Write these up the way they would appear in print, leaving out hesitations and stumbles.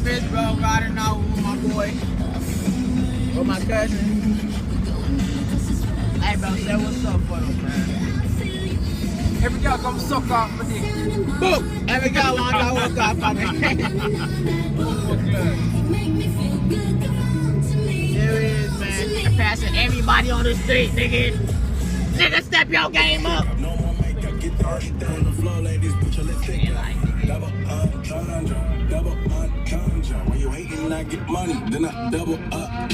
bitch, bro. Riding out with my boy. With my cousin. Hey, bro, say what's up for them, man. Every guy come suck off my dick. Boom! Every guy want to work off my dick. There it is, man. I'm passing everybody on the street, nigga. Nigga, step your game up. When you hating, I get money, then I double up.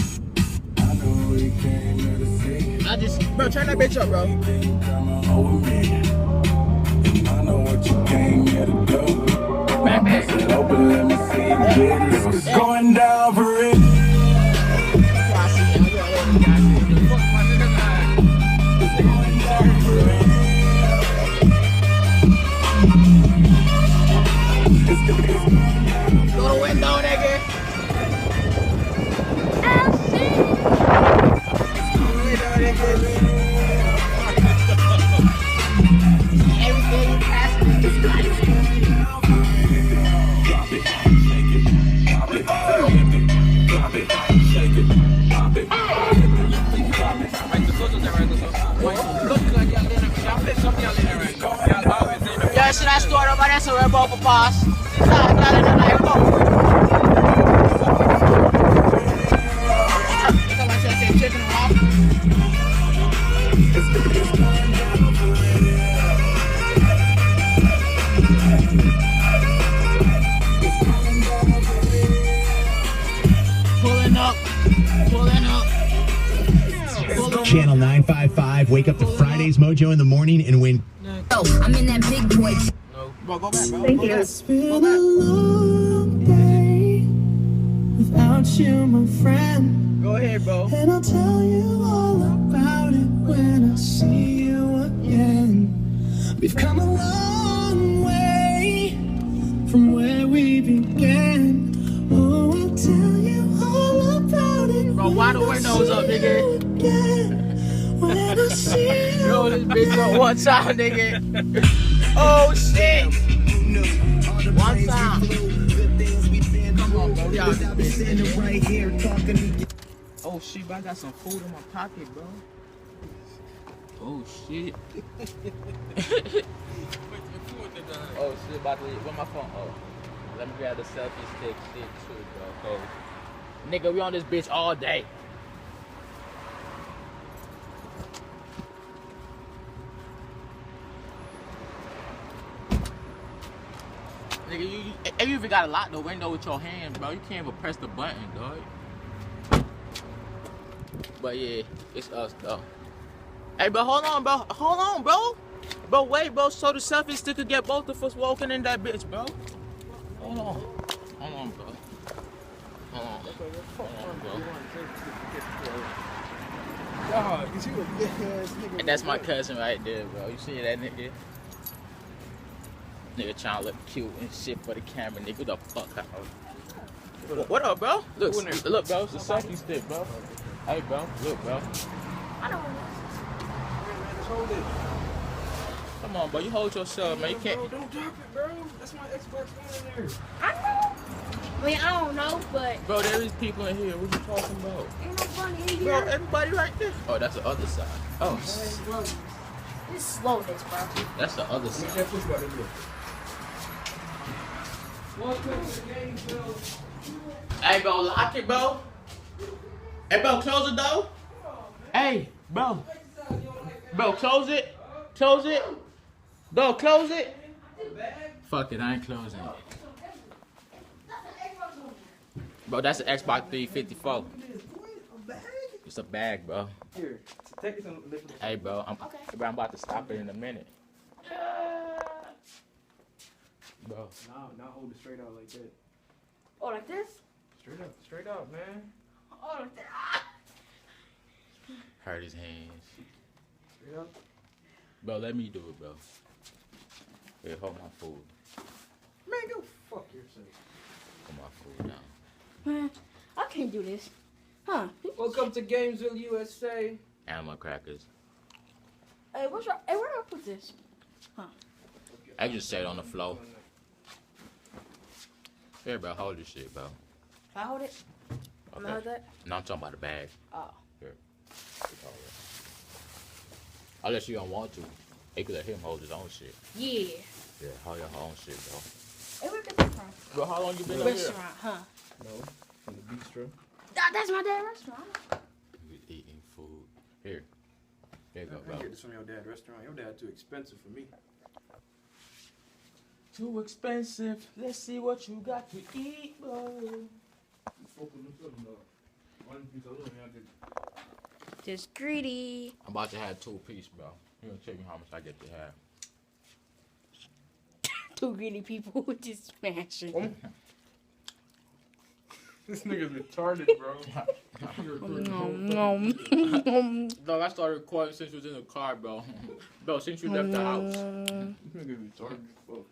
I know you came here to see. Bro, turn that bitch up, bro. I know what you came here to do. I said, open, let me see you. It's going down for real. Go to window, nigga. Everything you pass in this life. Drop it, shake it, pop it, drop it, shake it, pop it, drop it. Yeah, should I start over there so we're both a boss? Nah, Channel 955, wake up to Friday's Mojo in the morning and win. Oh, I'm in that big boy. No. Bro, go back, bro. Thank you. It's been a long day without you, my friend. Go ahead, bro. And I'll tell you all about it when I see you again. We've come a long way from where we began. Oh, I'll tell you all about it. Bro, why the windows up, nigga? When I see you. Roll this bitch up one time, nigga. Oh shit! One time. Come on, bro. Y'all bitch. Oh shit, bro. I got some food in my pocket, bro. Oh shit. Oh shit, about to leave. Where my phone? Oh. Let me grab the selfie stick shit too, bro. Oh. Nigga, we on this bitch all day. Nigga, you even gotta lock the window with your hand, bro. You can't even press the button, dog. But yeah, it's us, though. Hey, bro, hold on, bro. Hold on, bro. Bro, wait, bro. So the selfie stick could get both of us walking in that bitch, bro. Hold on. Hold on, bro. Hold on. Hold on, bro. And that's my cousin right there, bro. You see that nigga? Nigga trying to look cute and shit for the camera, nigga. What the fuck out? What up, bro? Look, bro. It's a selfie stick, bro. Hey, bro. Look, bro. I don't know. Come on, bro. You hold yourself, man. You can't. Bro, don't drop it, bro. That's my Xbox One in there. I know. I mean, I don't know, but. Bro, there is people in here. What you talking about? Ain't nobody in Bro, here. everybody right there. Oh, that's the other side. Oh, Just slow this, bro. that's the other side. That push button, look. Welcome to the game, Phil. Hey, bro, lock it, bro. Hey, bro, close the door. Hey, bro. Bro, close it. Close it. Bro, close it. Fuck it, I ain't closing it. Bro, that's an Xbox 354. It's a bag, bro. Here, take it and lift it. Hey, bro, I'm about to stop it in a minute. Bro. Now hold it straight out like that. Oh, like this? Straight up, man. Oh, like that. Hurt his hands. Straight up. Bro, let me do it, bro. Here, hold my food. Man, go fuck yourself. Put my food down. Man, I can't do this. Huh? Welcome to Gamesville, USA. Animal crackers. Hey, where do I put this? Huh? I just set it on the floor. Here, bro, hold this shit, bro. Can I hold it? I'm gonna hold that? No, I'm talking about the bag. Oh. Here. Unless you don't want to. You could let him hold his own shit. Yeah. Yeah, hold your own shit, bro. Hey, where get that from? Bro, how long you been over here? Restaurant, huh? No, from the bistro. That's my dad's restaurant. You eating food. Here. Here you go, I bro. get this from your dad's restaurant. Your dad too expensive for me. Too expensive. Let's see what you got to eat, bro. Just greedy. I'm about to have 2 piece, bro. You gonna check me how much I get to have. 2 greedy people just smashing. This nigga's retarded, bro. Dog, I started recording since you was in the car, bro. Bro, since you left the house. This nigga's retarded as fuck.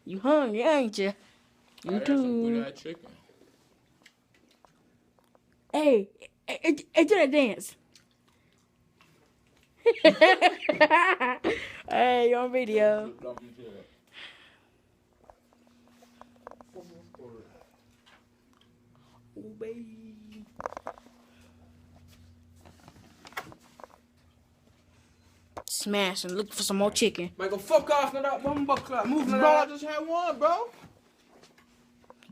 You hungry, ain't you? I You had some too. good ass chicken. Hey, do that dance. Hey, you on video. Oh, baby. Smashing, looking for some more chicken. Michael, fuck off, now that bumbo clock. Move, now Bro, I that. just had one, bro.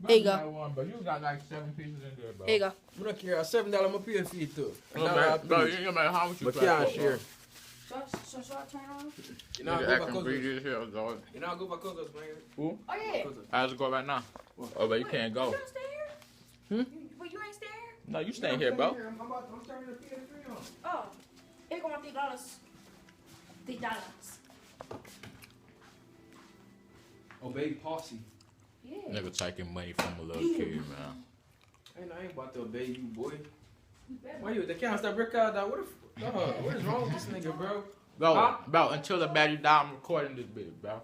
There you go. I had one, bro. You got like 7 pieces in there, bro. There you go. Look here, $7 my pay for you too. Bro, you no matter how much you But try can't to share. So I turn on? You know, I Nigga go acting for greedy cousins. as hell, dog. You know, I go for cousins, man. Who? Oh, yeah. Cousins. How's it go right now? Oh, but you can't You go. don't stay here? But you ain't stay here? No, you staying here, bro. I'm turning the PS3 on. Oh. Here go my $3. $3. Oh, baby posse. Yeah. Nigga taking money from a little kid, man. I ain't about to obey you, boy. Why you? They can't stop record that. What is wrong with this nigga, bro? Bro, Huh? bro, until the battery die, I'm recording this bit, bro.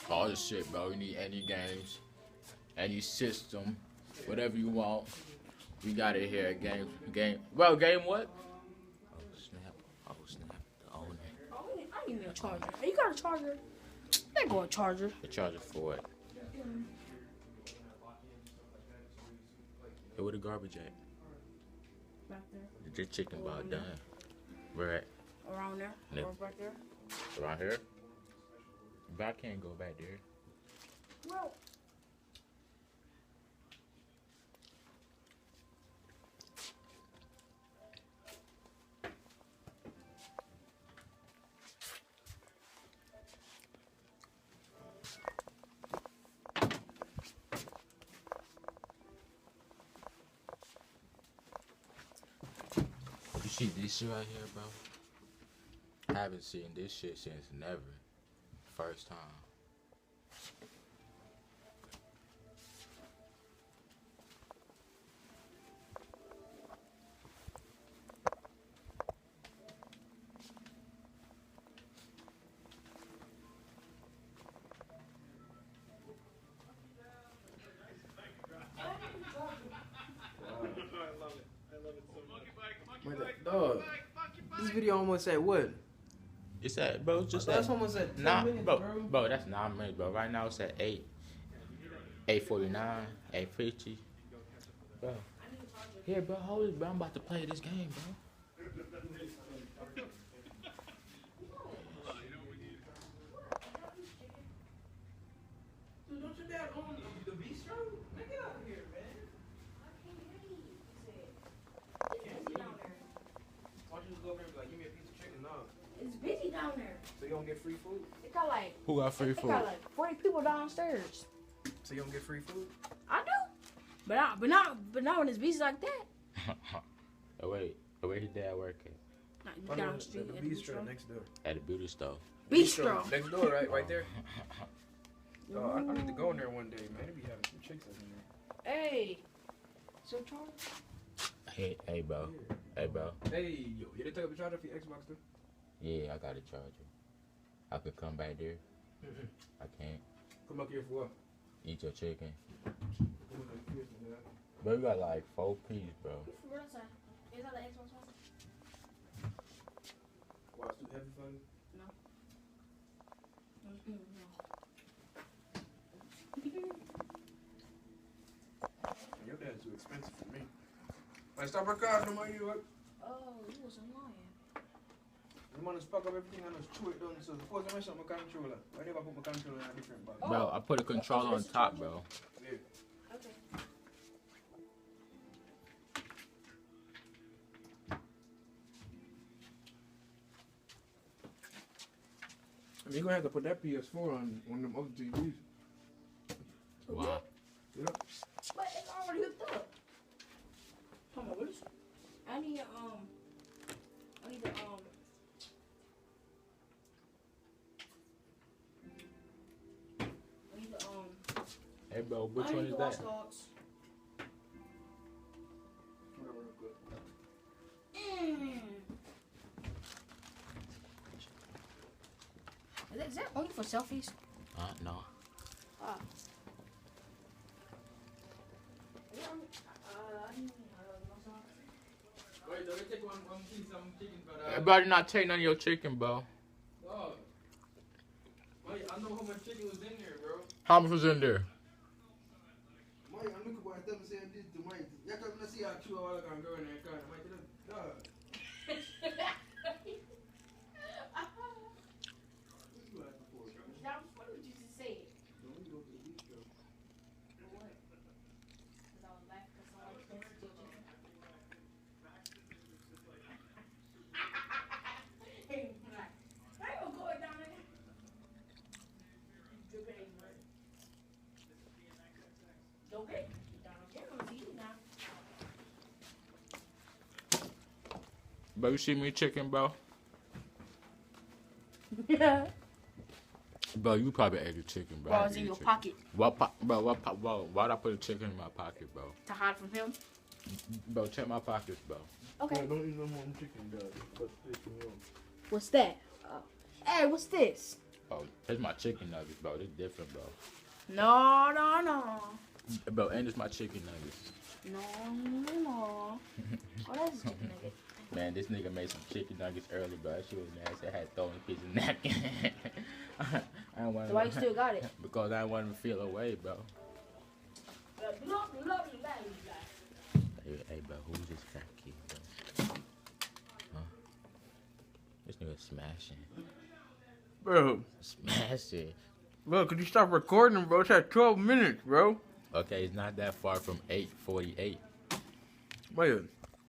All this shit, bro. You need any games, any system, whatever you want. We got it here. Game. Bro, game what? Oh snap! Oh snap! The owner. Oh, I need a charger. Hey, you got a charger? There go a charger. The charger for it. Hey, where the garbage at? Back there. The chicken about done. Where at? Around there. Yeah. Or back there. Around here? But I can't go back there. Well. You see this shit right here, bro? I haven't seen this shit since never. First time. Dog. This video almost at what? It's at, bro, it's just That's at almost at 10 9, minutes, bro, bro. bro, that's 9 minutes, bro. Right now it's at 8:49, 8:50. Bro. Here, bro, hold it, bro. I'm about to play this game, bro. Dude, don't your dad own the bistro? Man, get out of here, man. Why don't you just go over there and be like, give me a piece of chicken? No. It's busy down there. So you don't get free food? It got like Who got free it food? got like 40 people downstairs. So you don't get free food? I do. But not when it's busy like that. Oh, wait, where his dad work at? Not down the street The at the bistro bistro. next door. At the beauty store. Bistro. Next door, right there. Oh, I need to go in there one day, man. They be having some chicks in there. Hey. So Charlie? Hey, bro. Hey, bro. Hey, yo, you didn't take up a charger for your Xbox, too? Yeah, I got a charger. I could come back there. I can't Come up here for what? eat your chicken. Bro, you got like 4 pieces, bro. Where's that? Is that the Xbox one? Why, it's too heavy for you? No. Like, stop recording, man. You was annoying. the man just pack up everything and just chew it down. So suppose I mess up my controller. I never put my controller in a different bag. Bro, I put a controller on top, bro. Yeah. Okay. I mean, you're gonna have to put that PS4 on one of them other TVs. Wow. Yeah. But it's already hooked up. Come on, what is? I need I need the Hey, bro, which I one need is the Watch that? Dogs. Whatever, good. Is that only for selfies? No. Ah. Wait, let me take one piece of chicken for that. Everybody not take none of your chicken, bro. Dog. Wait, I know how much chicken was in there, bro. How much was in there? Mike, I'm looking for them saying this to Mike. You can't see how true I can go in there. Mike, dog. What did you just say? Bro, you see me chicken, bro? Yeah. Bro, you probably ate the chicken, bro. Bro, I it's in ate your chicken. pocket Bro, why'd I put a chicken in my pocket, bro? to hide from him. Bro, check my pockets, bro. Okay. Don't eat no more chicken, dog. What's that? Hey, what's this? Oh, it's my chicken nuggets, bro. It's different, bro. No. Bro, and it's my chicken nuggets. No. Oh, that's chicken nugget. Man, this nigga made some chicken nuggets early, bro. That shit was nasty. I had thrown a piece of napkin. I don't want So why you still got it? Because I didn't want him to feel away, bro. Hey, bro, who's this fat kid, bro? Huh? This nigga smashing. Bro. Smashing. Bro, could you stop recording, bro? It's at 12 minutes, bro. Okay, it's not that far from 8:48. Wait.